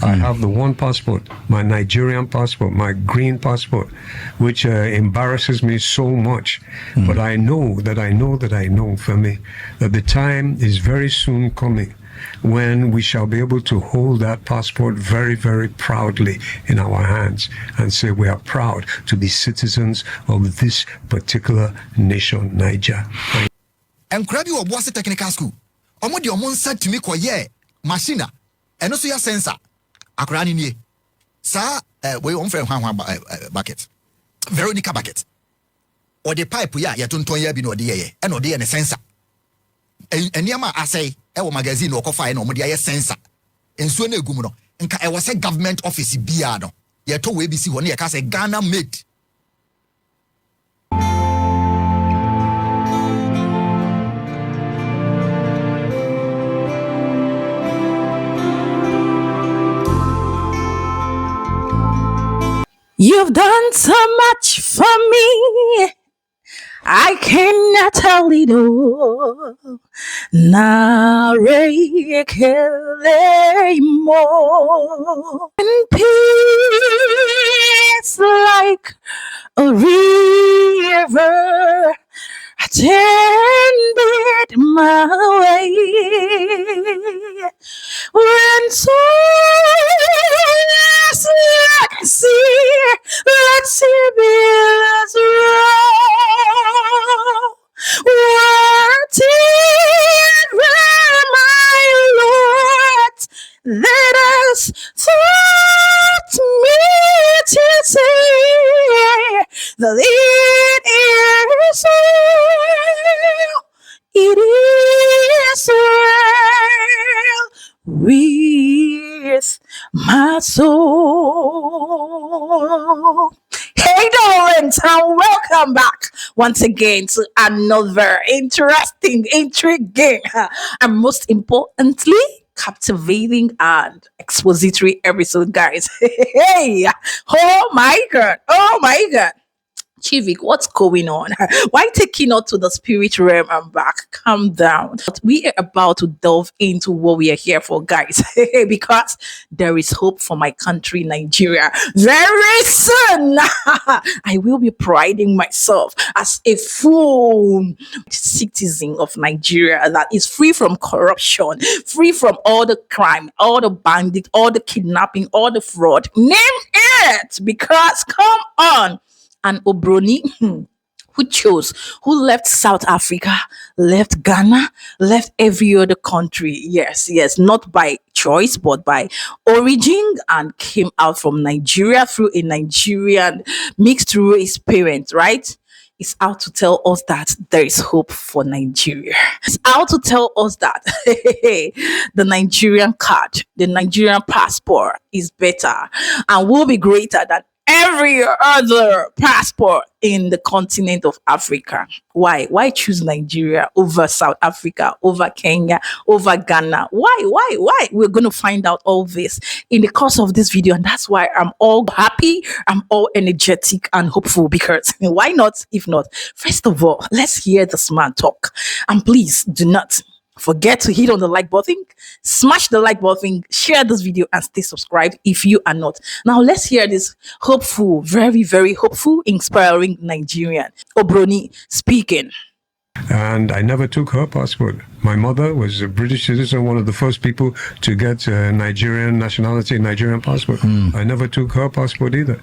I have the one passport, my Nigerian passport, my green passport, which embarrasses me so much. But I know, Femi, that the time is very soon coming when we shall be able to hold that passport very, very proudly in our hands and say we are proud to be citizens of this particular nation, Niger. And grab you a Boise Technical School. Omodi omon said to me kwa ye machina and also your sensor. Akrani ni sa we on friend bucket. Veronica bucket. Or the pipe ya tunton ya bi no de ye and no de ne sensor. And yama asay ewo magazine or kofa no omodi ya sensor. Enso na egum no nka e was a government office bia no. Ye to we bi si ho na ye ka say Ghana made. You've done so much for me, I cannot tell it all. More in peace like a river attended my way. When souls like sea, let's see billows roll. What it my Lord that has taught me to say that it is well with my soul. Hey darlings, and welcome back once again to another interesting, intriguing, and most importantly, captivating and expository episode, guys. Hey, oh my god. Chivik, what's going on? Why taking us to the spirit realm and back? Calm down. But we are about to delve into what we are here for, guys. Because there is hope for my country, Nigeria. Very soon, I will be priding myself as a full citizen of Nigeria that is free from corruption, free from all the crime, all the bandit, all the kidnapping, all the fraud. Name it! Because come on. And Obroni, who left South Africa, left Ghana, left every other country. Yes, not by choice, but by origin, and came out from Nigeria through a Nigerian mixed through his parents, right? It's out to tell us that there is hope for Nigeria. It's out to tell us that the Nigerian card, the Nigerian passport is better and will be greater than every other passport in the continent of Africa. Why? Why choose Nigeria over South Africa, over Kenya, over Ghana? Why? We're going to find out all this in the course of this video. And that's why I'm all happy. I'm all energetic and hopeful, because why not? If not, first of all, let's hear this man talk. And please do not forget to hit on the like button, smash the like button, share this video, and stay subscribed if you are not. Now let's hear this hopeful, very, very hopeful, inspiring Nigerian, Obroni, speaking. And I never took her passport. My mother was a British citizen, one of the first people to get Nigerian nationality, Nigerian passport. I never took her passport either.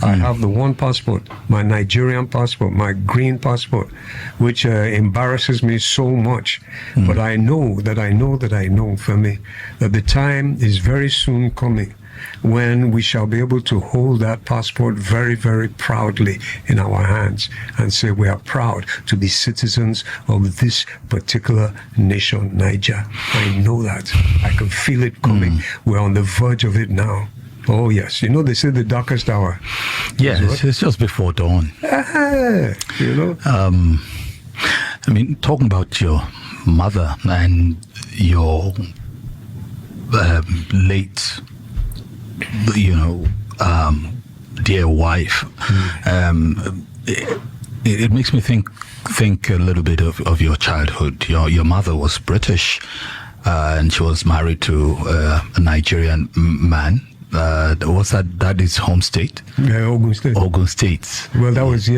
I have the one passport, my Nigerian passport, my green passport, which embarrasses me so much. But I know, Femi, that the time is very soon coming when we shall be able to hold that passport very, very proudly in our hands and say we are proud to be citizens of this particular nation, Niger. I know that. I can feel it coming. We're on the verge of it now. Oh, yes. You know, they say the darkest hour. Yes, it's just before dawn. You know? I mean, talking about your mother and your late, dear wife, it makes me think a little bit of your childhood. Your mother was British, and she was married to a Nigerian man. Was that his home state? Yeah, Ogun State. Ogun State. Well, that's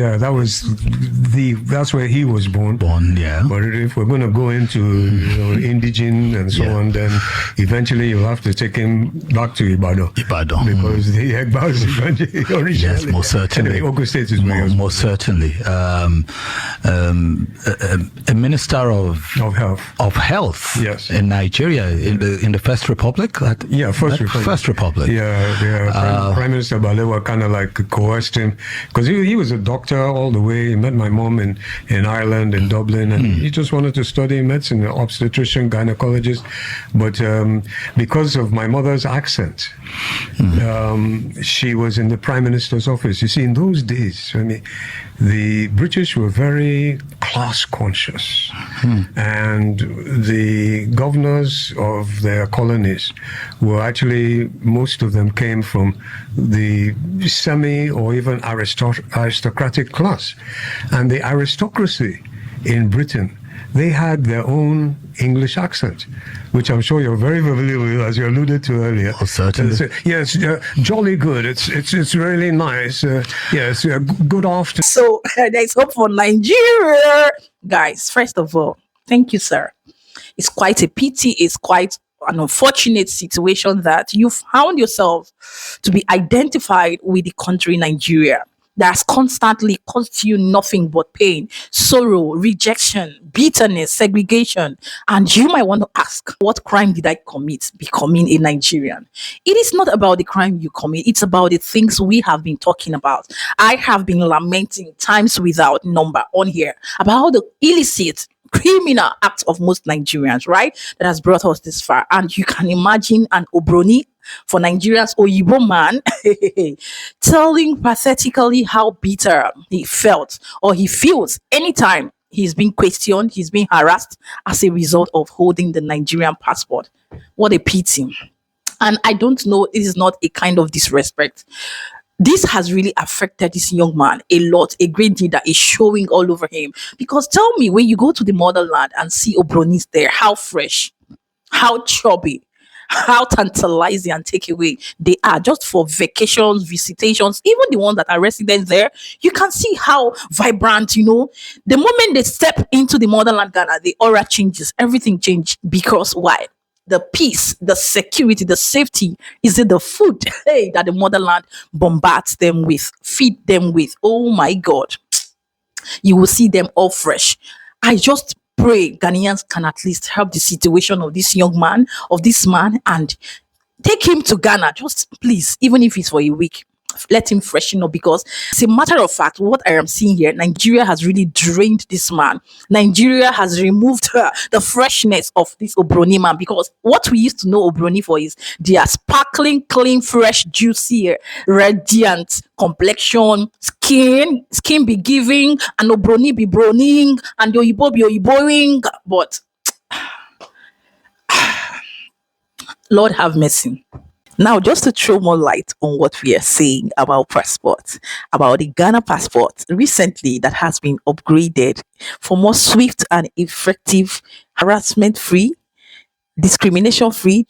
where he was born. Yeah. But if we're going to go into indigene and so on, then eventually you'll have to take him back to Ibadan. Because the Egbas originally. Yes, most certainly. Anyway, Ogun State is where he was most certainly. A minister of health. Yes. In Nigeria, in the First Republic. First Republic. Prime Minister Balewa kind of like coerced him because he was a doctor all the way. He met my mom in Ireland, in Dublin, and he just wanted to study medicine, obstetrician, gynecologist. But because of my mother's accent, she was in the Prime Minister's office. You see, in those days, I mean, the British were very class conscious, and the governors of their colonies were actually, most of them came from the semi or even aristocratic class. And the aristocracy in Britain, they had their own English accent, which I'm sure you're very familiar with, as you alluded to earlier. Oh, certainly. Yes, jolly good. It's really nice. Yes, good afternoon. So there's hope for Nigeria. Guys, first of all, thank you, sir. It's quite a pity. It's quite an unfortunate situation that you found yourself to be identified with the country Nigeria that's constantly caused you nothing but pain, sorrow, rejection, bitterness, segregation. And you might want to ask, what crime did I commit becoming a Nigerian? It is not about the crime you commit. It's about the things we have been talking about. I have been lamenting times without number on here about the illicit criminal act of most Nigerians, right? That has brought us this far. And you can imagine an Obroni, for Nigeria's Oyibo man, telling pathetically how bitter he felt or he feels anytime he's being questioned, he's being harassed as a result of holding the Nigerian passport. What a pity. And I don't know, it is not a kind of disrespect. This has really affected this young man a lot. A great deal that is showing all over him. Because tell me, when you go to the motherland and see Obronis there, how fresh, how chubby, how tantalizing and takeaway they are just for vacations, visitations, even the ones that are residents there. You can see how vibrant, the moment they step into the motherland Ghana, the aura changes, everything changes. Because why? The peace, the security, the safety, is it the food that the motherland bombards them with, feed them with? Oh my God. You will see them all fresh. I just pray Ghanaians can at least help the situation of this young man, of this man, and take him to Ghana. Just please, even if it's for a week, let him freshen up, because as a matter of fact, what I am seeing here, Nigeria has really drained this man. Nigeria has removed the freshness of this Obroni man, because what we used to know Obroni for is their sparkling, clean, fresh, juicy, radiant complexion, skin be giving, and Obroni be broning, and the Oyibo be Oyiboing. But Lord have mercy. Now, just to throw more light on what we are saying about passports, about the Ghana passport recently that has been upgraded for more swift and effective harassment-free, discrimination-free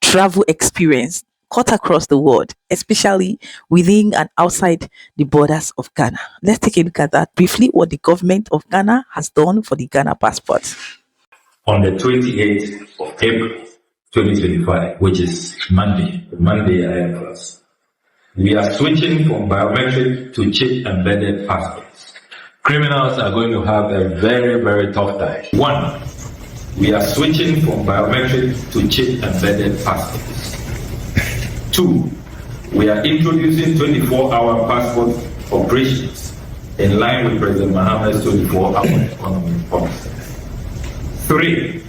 travel experience cut across the world, especially within and outside the borders of Ghana. Let's take a look at that briefly, what the government of Ghana has done for the Ghana passport. On the 28th of April, 2025, which is Monday I plus. We are switching from biometric to chip-embedded passports. Criminals are going to have a very, very tough time. 1, we are switching from biometric to chip-embedded passports. 2, we are introducing 24-hour passport operations in line with President Mahama's 24-hour economy policy. 3,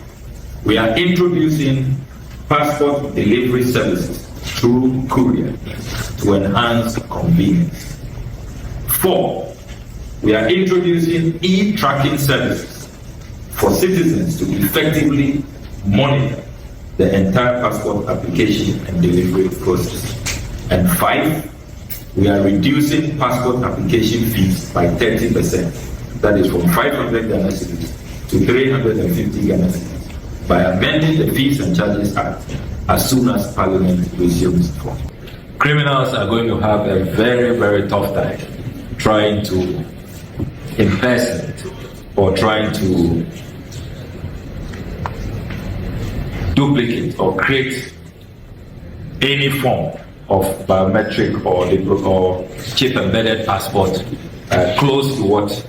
we are introducing passport delivery services through courier to enhance convenience. 4, we are introducing e-tracking services for citizens to effectively monitor the entire passport application and delivery process. And 5, we are reducing passport application fees by 30%. That is from 500 Ghana cedis to 350 Ghana cedis by amending the Fees and Charges Act as soon as Parliament resumes. Criminals are going to have a very, very tough time trying to impersonate or trying to duplicate or create any form of biometric or chip-embedded passport close to what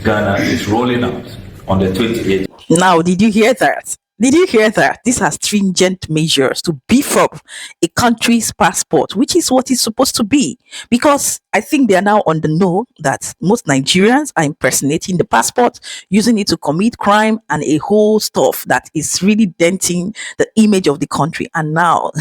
Ghana is rolling out on the 28th. Now, did you hear that? Did you hear that? These are stringent measures to beef up a country's passport, which is what it's supposed to be. Because I think they are now on the know that most Nigerians are impersonating the passport, using it to commit crime and a whole stuff that is really denting the image of the country. And now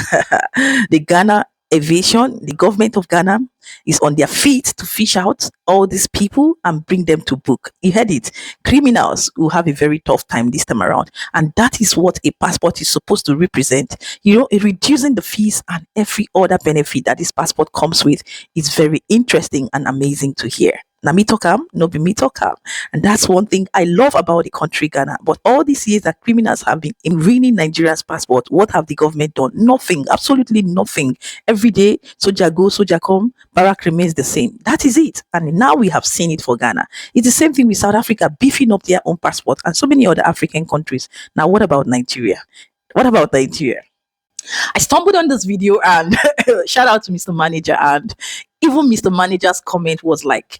the Ghana Aviation, the government of Ghana, is on their feet to fish out all these people and bring them to book. You heard it. Criminals will have a very tough time this time around. And that is what a passport is supposed to represent. You know, reducing the fees and every other benefit that this passport comes with is very interesting and amazing to hear. Now, me talk no be me talk. And that's one thing I love about the country, Ghana. But all these years that criminals have been in ruining Nigeria's passport, what have the government done? Nothing, absolutely nothing. Every day, soldier go, soldier come, barrack remains the same. That is it. And now we have seen it for Ghana. It's the same thing with South Africa beefing up their own passport and so many other African countries. Now, what about Nigeria? What about Nigeria? I stumbled on this video and shout out to Mr. Manager, and even Mr. Manager's comment was like,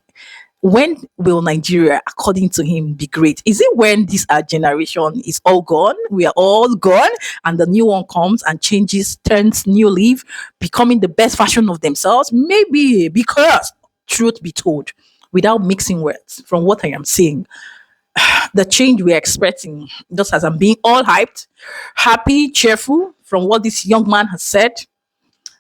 when will Nigeria, according to him, be great? Is it when this generation is all gone? We are all gone and the new one comes and changes, turns new leaf, becoming the best version of themselves? Maybe, because truth be told, without mixing words, from what I am saying, the change we're expecting, just as I'm being all hyped, happy, cheerful from what this young man has said,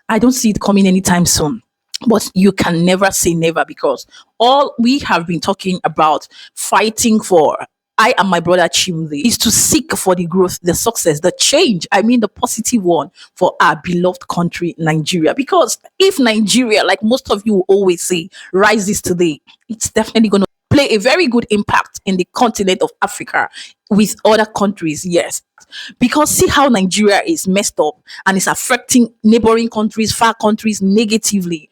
I don't see it coming anytime soon. But you can never say never, because all we have been talking about fighting for, I and my brother Chimde, is to seek for the growth, the success, the change. I mean, the positive one for our beloved country, Nigeria. Because if Nigeria, like most of you always say, rises today, it's definitely going to play a very good impact in the continent of Africa with other countries, yes. Because see how Nigeria is messed up and it's affecting neighboring countries, far countries negatively,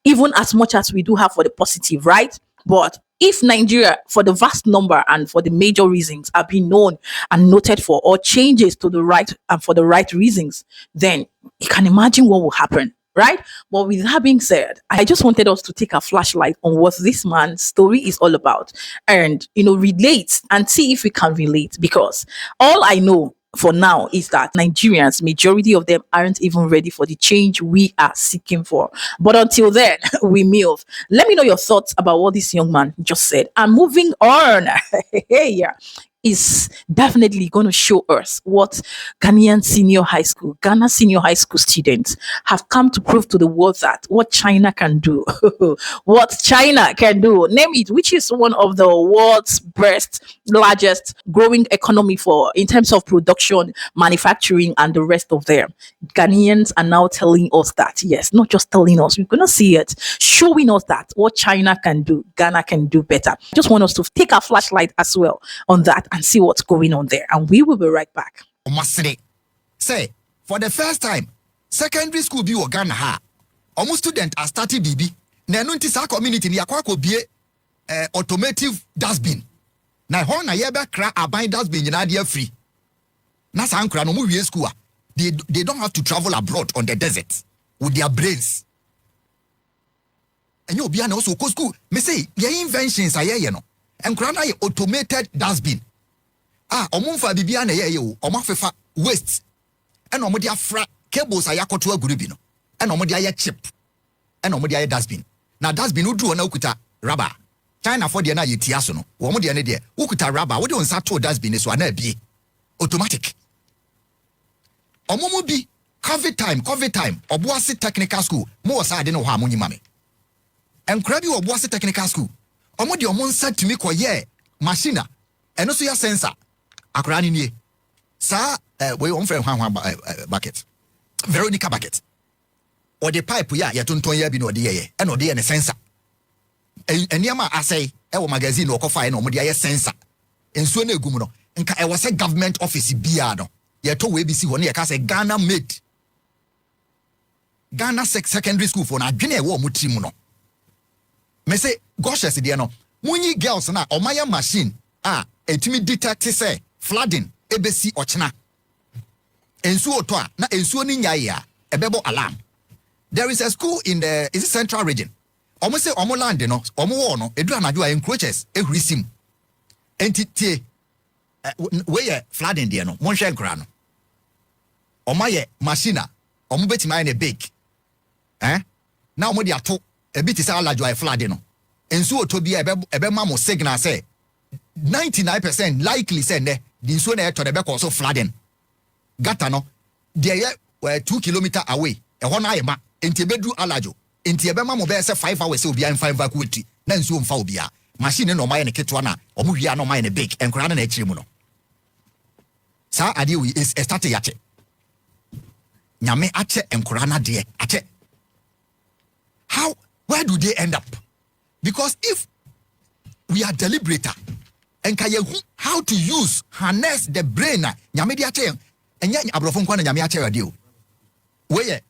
even as much as we do have for the positive, right? But if Nigeria, for the vast number and for the major reasons, are being known and noted for, or changes to the right and for the right reasons, then you can imagine what will happen, right? But with that being said, I just wanted us to take a flashlight on what this man's story is all about and, relate and see if we can relate, because all I know for now is that Nigerians, majority of them, aren't even ready for the change we are seeking for. But until then, we move. Let me know your thoughts about what this young man just said. And moving on, is definitely going to show us what Ghana senior high school students have come to prove to the world, that what China can do, what China can do, name it, which is one of the world's largest growing economy in terms of production, manufacturing, and the rest of them. Ghanaians are now telling us that, yes, not just telling us, we're going to see it, showing us that what China can do, Ghana can do better. Just want us to take our flashlight as well on that and see what's going on there, and we will be right back. Say, for the first time, secondary school be Ghana ha. Almost student are starting BB. Na no ntisa community ni akwa ko bie automotive dustbin. Na ho na ye be kra aban dustbin na dey free. Na san kra no mu wie school they don't have to travel abroad on the desert with their brains. And you be na also school. Me say your inventions are ye no. And kra na automated dustbin. Omunfa bibia na ye o omafefa waste and omodi afra cables ayakoto aguru bi no and omodi aye chip and omodi aye dustbin na dustbin udru na ukuta rubber China for the na yetia so no omodi na de ukuta rubber wo de onsa to dustbin so na bie automatic omomo bi COVID time obuase technical school mo wasa ade no ho amonyima me enkra bi obuase technical school omodi omonsa timi koye machine eno so ya sensor akrani nie sa we on friend bucket Veronica bucket or the pipe ya tonton ya bi no de ye e no de ne sensor eniama asai e wo magazine wo kofa e no mo de ye sensor ensuo na egum no nka e was a government office bia no ye to we BC ho na ye ka say Ghana made Ghana secondary school for na adwene e wo mu tirim no me say goshes de no munyi girls na omaya machine etimi detect say flooding ebesi ochena ensuo to a na ensuo ni nyaye a ebebo alarm. There is a school in the central region. Omo say omo land no omo wo no edu anadwo a encroaches ehurisim entity where flooding there no monhwe nkra no omaye machine omo betima na bake na omo de ato ebiti say alajo a flooding no ensuo to bia ebe mamo signal say 99% likely say ne the nsuo na eto de be cause flooding gata no there 2 kilometer away ho na ayema enti bedu alajo enti ebe mamo be say 5 hours obi an 5 vacuity na nsuo mfa obi a machine no maye ne ketwa na omo hwia no maye ne bake enkora na ekire mu no sa ade we is start yache nyame ache enkora na de ache. Where do they end up? Because if we are deliberate and how to harness the brain nyame de ache enya abrofo nkwa na nyame ache radio where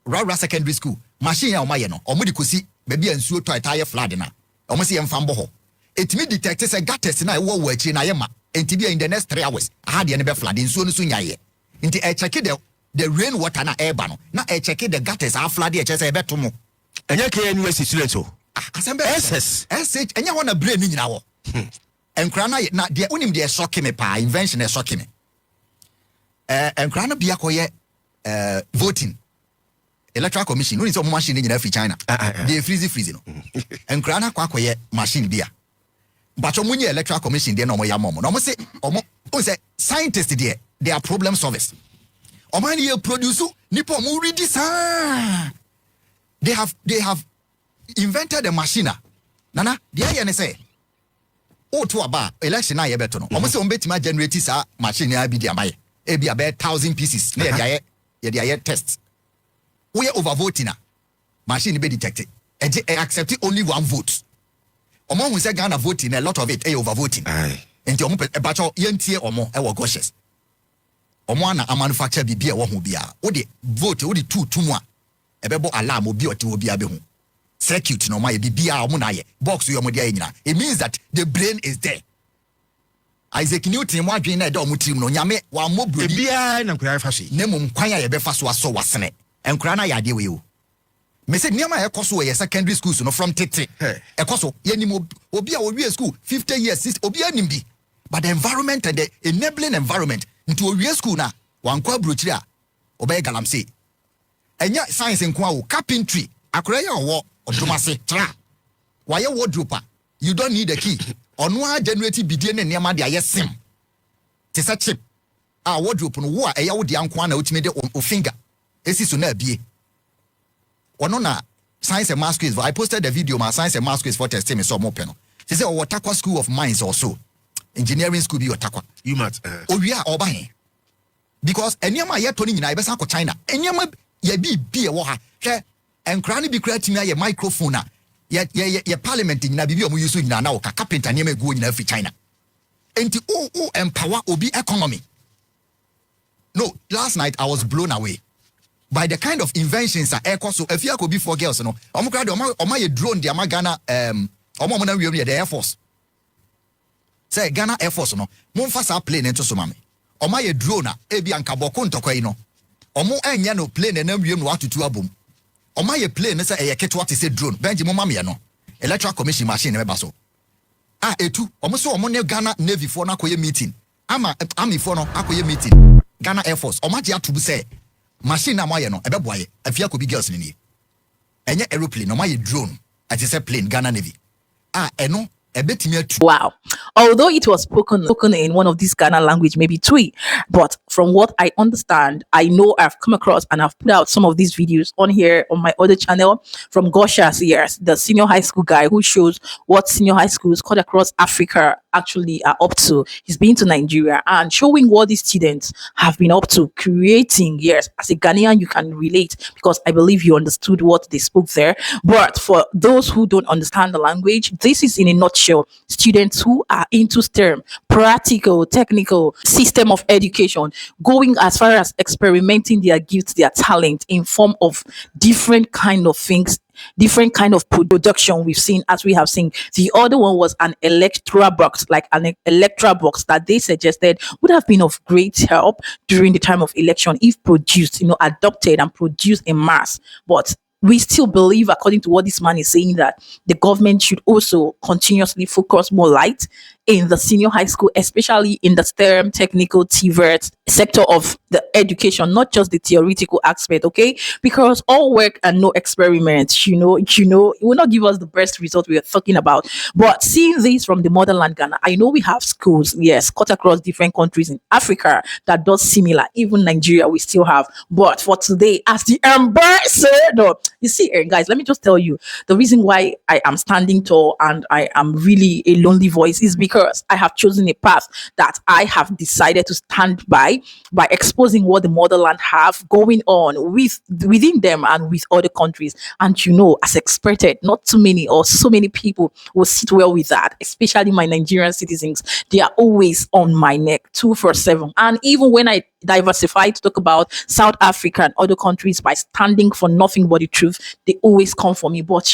Raura secondary school machine ya omaye no omo di kosi baby ansuo to itaye flood na omo se yemfa mbo ho etimi detect say gutters na wo wo achi na yema enti bia in the next 3 hours de ne be flood nsuo no so nyaye enti e check the rain water na air ba no na e check the gutters a flood e che say e beto mo enya KNUS student o asembe SS enya ho na brain ni nyina wo enkra na de unim de shock me pa invention e shock me enkra na bia koye voting electoral commission no some machine nyina fi China dey freeze no enkra na kwa koye machine bia but omunye electoral commission dey no mo ya mo no mo say scientists there they are problem solvers omani ye produce nipo mo ready sa they have invented a machine nana dey here ne say o to aba election na ye beto no mo say on betima generate sa machine ya bi dia maye e bia be 1000 pieces na ye dia test we overvoting machine be detected and accept only one vote. Omo who say Ghana voting a lot of it overvoting. And omo bacho yentie omo e wo goshes. Omo na manufacture bibia wo ho bia. Wo de vote wo de two mu a ebebo alarm obi oti obi abehu. Circuit no ma ye bibia omo na ye. Box yo mo de anyina. It means that the brain is there. Isaac Newton mo adwen na de omo trim no nyame wa mo brodi. Bia na nkura fa so. Nemum kwan ya ye be fa so aso wasene. Enkura na yade we o me say niam ekoso we secondary schools no from tete ekoso yenim obi a we school 50 years 60 obi anim bi but the environment and the enabling environment into we school na wankwa brochiri a obey galamsey enya science nko a carpentry akora ya owo odomase tra waye wardrobe you don't need a key ono a generate bidie ne niam de aye sim te sa chip a wardrobe no wo a eya wo de anko na otime de o finger esi so na bie ono na science and math quiz I posted the video my science and math quiz for testing me so mo peno they say Otakwa School of Mines also engineering school bi Otakwa you mat owia oban because eniama ye to ni nyina ibesa ko China eniama ye bi e wo ha hwe enkra ne bi kra timi aye microphone a ye parliament nyina bi o mo use nyina na wo ka carpenter niam egu nyina fi China enti o empower obi economy. No, last night I was blown away by the kind of inventions that air so if you could be for girls no omo kra de omo ye drone de Ghana omo na wiam the Air Force say Ghana Air Force no mo mfa sa plane into so mame omo ye drone a e bia nka boko ntokwa no omo anya no plane na wiam no atutu abom omo ye plane say e ye ketwa te say drone benji mo mame no electoral commission machine e ba so etu omo so omo ne Ghana Navy for na akoye meeting army for no akoye meeting Ghana Air Force omaji atubu say machine na maye no ebeboaye afia ko bi girls ni enye aeroplane no maye drone ati say plane Ghana Navy eno ebetimi atu. Wow. Although it was spoken in one of these Ghana language, maybe Twi, but from what I understand, I know I've come across and I've put out some of these videos on here on my other channel from Gosha's years, the senior high school guy who shows what senior high schools cut across Africa actually are up to. He's been to Nigeria and showing what these students have been up to, creating. Yes, as a Ghanaian, you can relate because I believe you understood what they spoke there. But for those who don't understand the language, this is in a nutshell nutshell, students who are into STEM, practical, technical system of education, going as far as experimenting their gifts, their talent in form of different kind of things, different kind of production we've seen, as we have seen. The other one was an electoral box, like an electoral box that they suggested would have been of great help during the time of election if produced, adopted and produced in mass. But we still believe, according to what this man is saying, that the government should also continuously focus more light in the senior high school, especially in the STEM, technical, TVET sector of the education, not just the theoretical aspect, okay? Because all work and no experiments, it will not give us the best result we are talking about. But seeing this from the motherland Ghana, I know we have schools, yes, cut across different countries in Africa that does similar. Even Nigeria, we still have. But for today, as the ambassador, you see, guys, let me just tell you, the reason why I am standing tall and I am really a lonely voice is because I have chosen a path that I have decided to stand by exposing what the motherland have going on within them and with other countries. And as expected, not too many or so many people will sit well with that, especially my Nigerian citizens. They are always on my neck 247. And even when I diversify to talk about South Africa and other countries by standing for nothing but the truth, they always come for me. But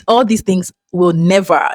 all these things will never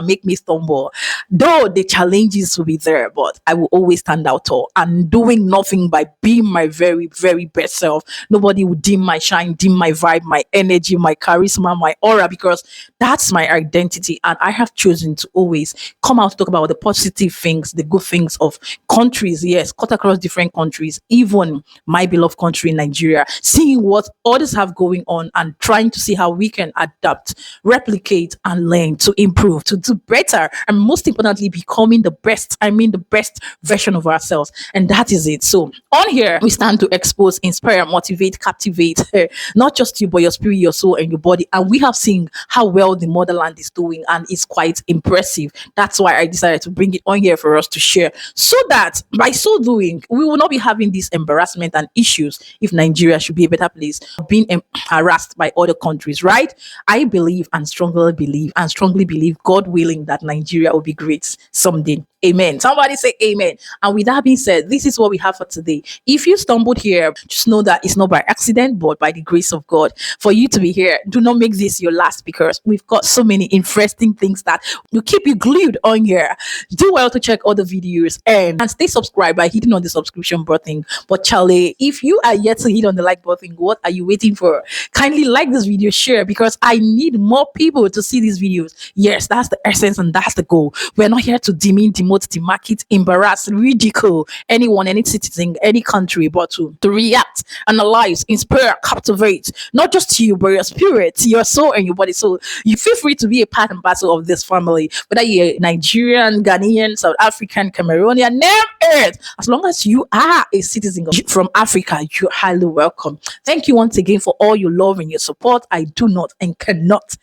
make me stumble. Though the challenges will be there, but I will always stand out tall and doing nothing by being my very, very best self. Nobody will dim my shine, dim my vibe, my energy, my charisma, my aura, because that's my identity. And I have chosen to always come out to talk about the positive things, the good things of countries, yes, cut across different countries, even my beloved country, Nigeria, seeing what others have going on and trying to see how we can adapt, replicate, and learn to improve, to do better, and most importantly, becoming the best version of ourselves. And that is it. So on here, we stand to expose, inspire, motivate, captivate, not just you, but your spirit, your soul, and your body. And we have seen how well the motherland is doing, and it's quite impressive. That's why I decided to bring it on here for us to share, so that by so doing, we will not be having this embarrassment and issues if Nigeria should be a better place, being harassed by other countries, right? I believe and strongly believe, God willing, that Nigeria will be great someday. Amen. Somebody say amen. And with that being said, this is what we have for today. If you stumbled here, just know that it's not by accident, but by the grace of God for you to be here. Do not make this your last, because we've got so many interesting things that will keep you glued on here. Do well to check all the videos and stay subscribed by hitting on the subscription button. But Charlie, if you are yet to hit on the like button, what are you waiting for? Kindly like this video, share, because I need more people to see these videos. Yes, that's the essence and that's the goal. We're not here to demean, demote, demarket, embarrass, ridicule anyone, any citizen, any country, but to react, analyze, inspire, captivate, not just you, but your spirit, your soul, and your body. So you feel free to be a part and parcel of this family, whether you're Nigerian, Ghanaian, South African, Cameroonian, name it. As long as you are a citizen from Africa, you're highly welcome. Thank you once again for all your love and your support. I do not and cannot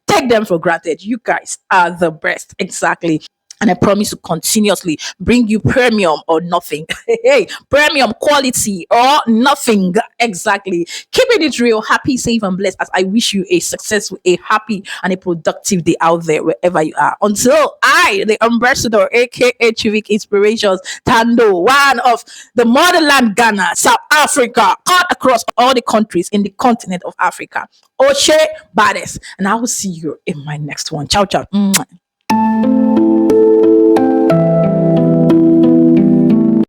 take them for granted. You guys are the best. Exactly. And I promise to continuously bring you premium or nothing. Hey, premium quality or nothing. Exactly. Keeping it real, happy, safe, and blessed, as I wish you a successful, a happy, and a productive day out there, wherever you are. Until I, the ambassador, aka Chivik Inspirations, Tando, one of the motherland Ghana, South Africa, all across all the countries in the continent of Africa. Oshe Bades. And I will see you in my next one. Ciao, ciao. Mwah.